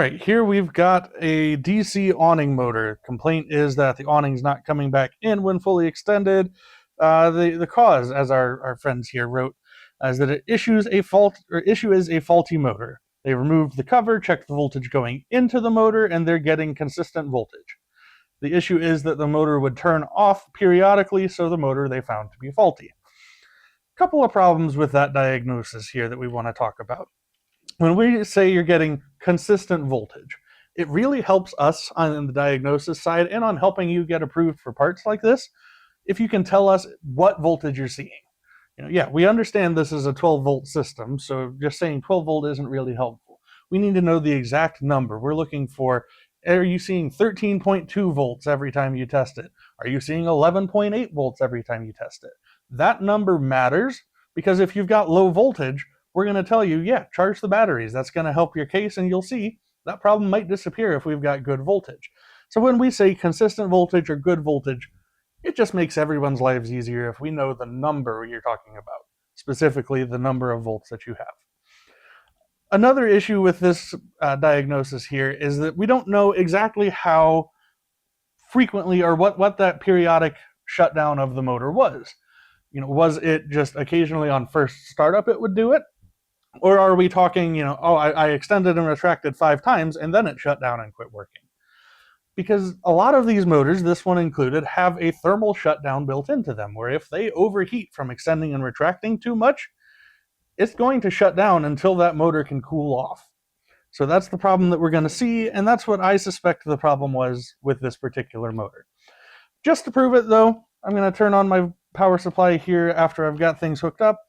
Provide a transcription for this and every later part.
right, here we've got a DC awning motor. Complaint is that the awning's not coming back in when fully extended. The cause, as our friends here wrote, is that it issue is a faulty motor. They removed the cover, checked the voltage going into the motor, and they're getting consistent voltage. The issue is that the motor would turn off periodically, so the motor they found to be faulty. A couple of problems with that diagnosis here that we want to talk about. When we say you're getting consistent voltage, it really helps us on the diagnosis side and on helping you get approved for parts like this if you can tell us what voltage you're seeing. Yeah, we understand this is a 12-volt system, so just saying 12 volt isn't really helpful. We need to know the exact number. We're looking for, are you seeing 13.2 volts every time you test it? Are you seeing 11.8 volts every time you test it? That number matters, because if you've got low voltage, we're going to tell you, yeah, charge the batteries. That's going to help your case, and you'll see that problem might disappear if we've got good voltage. So when we say consistent voltage or good voltage, it just makes everyone's lives easier if we know the number you're talking about, specifically the number of volts that you have. Another issue with this diagnosis here is that we don't know exactly how frequently or what that periodic shutdown of the motor was. Was it just occasionally on first startup it would do it? Or are we talking, I extended and retracted 5 times and then it shut down and quit working? Because a lot of these motors, this one included, have a thermal shutdown built into them, where if they overheat from extending and retracting too much, it's going to shut down until that motor can cool off. So that's the problem that we're going to see, and that's what I suspect the problem was with this particular motor. Just to prove it, though, I'm going to turn on my power supply here after I've got things hooked up.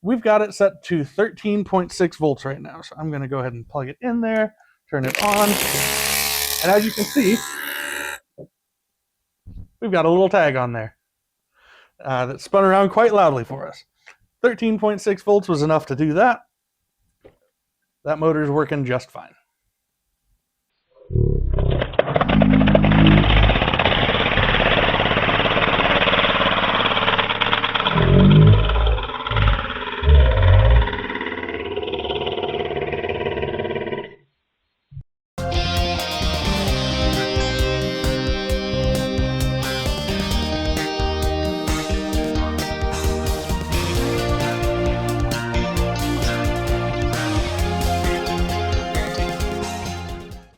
We've got it set to 13.6 volts right now, so I'm going to go ahead and plug it in there, turn it on, and as you can see, we've got a little tag on there that spun around quite loudly for us. 13.6 volts was enough to do that. That motor's working just fine.